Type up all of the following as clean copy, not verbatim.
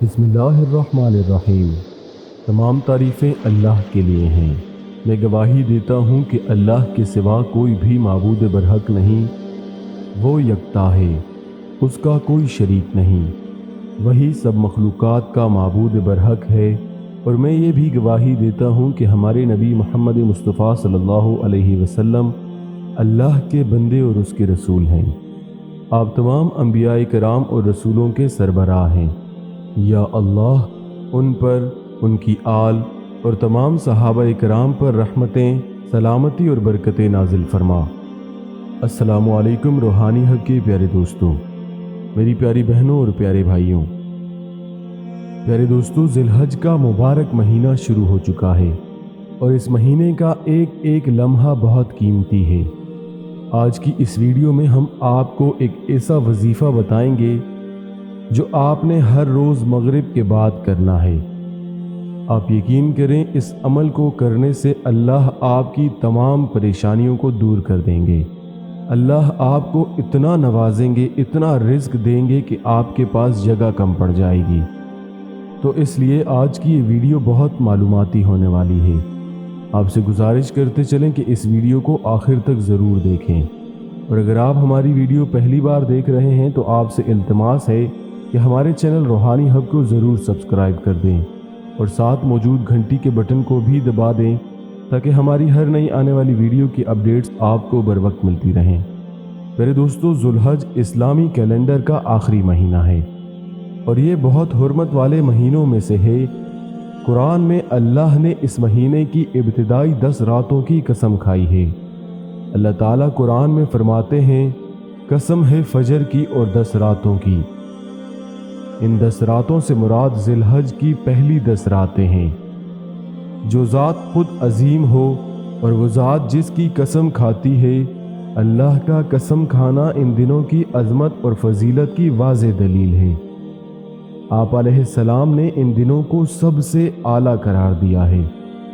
بسم اللہ الرحمن الرحیم۔ تمام تعریفیں اللہ کے لیے ہیں۔ میں گواہی دیتا ہوں کہ اللہ کے سوا کوئی بھی معبود برحق نہیں، وہ یکتا ہے، اس کا کوئی شریک نہیں، وہی سب مخلوقات کا معبود برحق ہے۔ اور میں یہ بھی گواہی دیتا ہوں کہ ہمارے نبی محمد مصطفیٰ صلی اللہ علیہ وسلم اللہ کے بندے اور اس کے رسول ہیں۔ آپ تمام انبیاء کرام اور رسولوں کے سربراہ ہیں۔ یا اللہ ان پر، ان کی آل اور تمام صحابہ کرام پر رحمتیں، سلامتی اور برکتیں نازل فرما۔ السلام علیکم روحانی حق کے پیارے دوستوں، میری پیاری بہنوں اور پیارے بھائیوں۔ پیارے دوستوں، ذی الحج کا مبارک مہینہ شروع ہو چکا ہے اور اس مہینے کا ایک ایک لمحہ بہت قیمتی ہے۔ آج کی اس ویڈیو میں ہم آپ کو ایک ایسا وظیفہ بتائیں گے جو آپ نے ہر روز مغرب کے بعد کرنا ہے۔ آپ یقین کریں، اس عمل کو کرنے سے اللہ آپ کی تمام پریشانیوں کو دور کر دیں گے۔ اللہ آپ کو اتنا نوازیں گے، اتنا رزق دیں گے کہ آپ کے پاس جگہ کم پڑ جائے گی۔ تو اس لیے آج کی یہ ویڈیو بہت معلوماتی ہونے والی ہے۔ آپ سے گزارش کرتے چلیں کہ اس ویڈیو کو آخر تک ضرور دیکھیں، اور اگر آپ ہماری ویڈیو پہلی بار دیکھ رہے ہیں تو آپ سے التماس ہے کہ ہمارے چینل روحانی ہب کو ضرور سبسکرائب کر دیں اور ساتھ موجود گھنٹی کے بٹن کو بھی دبا دیں تاکہ ہماری ہر نئی آنے والی ویڈیو کی اپڈیٹس آپ کو بر وقت ملتی رہیں۔ میرے دوستو، ذی الحج اسلامی کیلنڈر کا آخری مہینہ ہے اور یہ بہت حرمت والے مہینوں میں سے ہے۔ قرآن میں اللہ نے اس مہینے کی ابتدائی 10 راتوں کی قسم کھائی ہے۔ اللہ تعالیٰ قرآن میں فرماتے ہیں، قسم ہے فجر کی اور 10 راتوں کی۔ ان 10 راتوں سے مراد ذی الحج کی پہلی 10 راتیں ہیں۔ جو ذات خود عظیم ہو اور وہ ذات جس کی قسم کھاتی ہے، اللہ کا قسم کھانا ان دنوں کی عظمت اور فضیلت کی واضح دلیل ہے۔ آپ علیہ السلام نے ان دنوں کو سب سے اعلیٰ قرار دیا ہے۔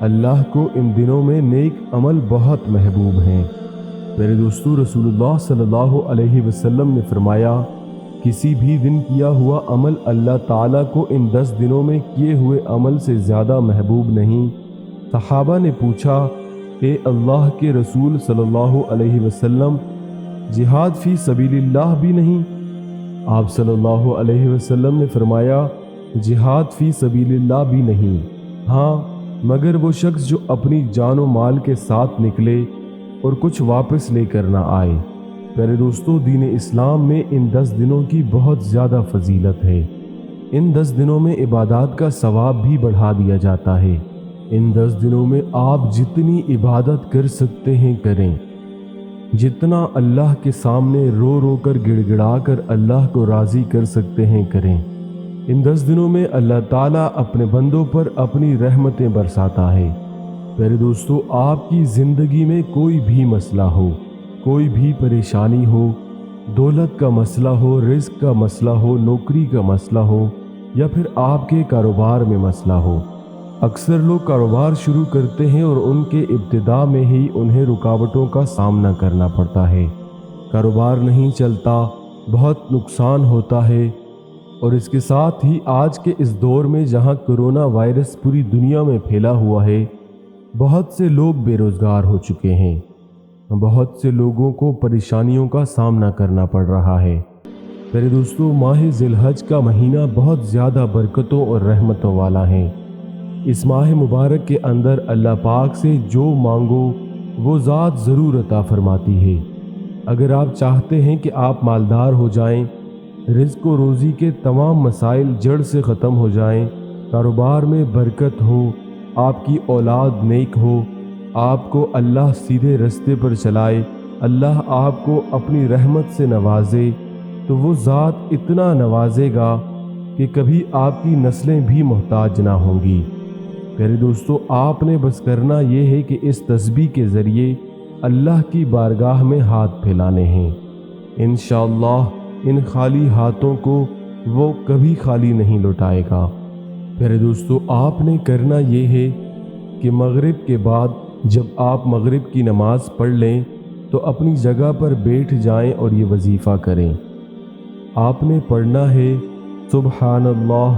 اللہ کو ان دنوں میں نیک عمل بہت محبوب ہیں۔ میرے دوستو، رسول اللہ صلی اللہ علیہ وسلم نے فرمایا، کسی بھی دن کیا ہوا عمل اللہ تعالیٰ کو ان 10 دنوں میں کیے ہوئے عمل سے زیادہ محبوب نہیں۔ صحابہ نے پوچھا، اے اللہ کے رسول صلی اللہ علیہ وسلم، جہاد فی سبیل اللہ بھی نہیں؟ آپ صلی اللہ علیہ وسلم نے فرمایا، جہاد فی سبیل اللہ بھی نہیں، ہاں مگر وہ شخص جو اپنی جان و مال کے ساتھ نکلے اور کچھ واپس لے کر نہ آئے۔ میرے دوستو، دین اسلام میں ان 10 دنوں کی بہت زیادہ فضیلت ہے۔ ان 10 دنوں میں عبادات کا ثواب بھی بڑھا دیا جاتا ہے۔ ان 10 دنوں میں آپ جتنی عبادت کر سکتے ہیں کریں، جتنا اللہ کے سامنے رو رو کر گڑ گڑا کر اللہ کو راضی کر سکتے ہیں کریں۔ ان 10 دنوں میں اللہ تعالیٰ اپنے بندوں پر اپنی رحمتیں برساتا ہے۔ میرے دوستو، آپ کی زندگی میں کوئی بھی مسئلہ ہو، کوئی بھی پریشانی ہو، دولت کا مسئلہ ہو، رزق کا مسئلہ ہو، نوکری کا مسئلہ ہو، یا پھر آپ کے کاروبار میں مسئلہ ہو۔ اکثر لوگ کاروبار شروع کرتے ہیں اور ان کے ابتدا میں ہی انہیں رکاوٹوں کا سامنا کرنا پڑتا ہے۔ کاروبار نہیں چلتا، بہت نقصان ہوتا ہے۔ اور اس کے ساتھ ہی آج کے اس دور میں جہاں کرونا وائرس پوری دنیا میں پھیلا ہوا ہے، بہت سے لوگ بے روزگار ہو چکے ہیں۔ بہت سے لوگوں کو پریشانیوں کا سامنا کرنا پڑ رہا ہے۔ میرے دوستو، ماہ ذی الحج کا مہینہ بہت زیادہ برکتوں اور رحمتوں والا ہے۔ اس ماہ مبارک کے اندر اللہ پاک سے جو مانگو وہ ذات ضرور عطا فرماتی ہے۔ اگر آپ چاہتے ہیں کہ آپ مالدار ہو جائیں، رزق و روزی کے تمام مسائل جڑ سے ختم ہو جائیں، کاروبار میں برکت ہو، آپ کی اولاد نیک ہو، آپ کو اللہ سیدھے رستے پر چلائے، اللہ آپ کو اپنی رحمت سے نوازے، تو وہ ذات اتنا نوازے گا کہ کبھی آپ کی نسلیں بھی محتاج نہ ہوں گی۔ میرے دوستو، آپ نے بس کرنا یہ ہے کہ اس تسبیح کے ذریعے اللہ کی بارگاہ میں ہاتھ پھیلانے ہیں۔ انشاءاللہ ان خالی ہاتھوں کو وہ کبھی خالی نہیں لوٹائے گا۔ میرے دوستو، آپ نے کرنا یہ ہے کہ مغرب کے بعد جب آپ مغرب کی نماز پڑھ لیں تو اپنی جگہ پر بیٹھ جائیں اور یہ وظیفہ کریں۔ آپ نے پڑھنا ہے، سبحان اللہ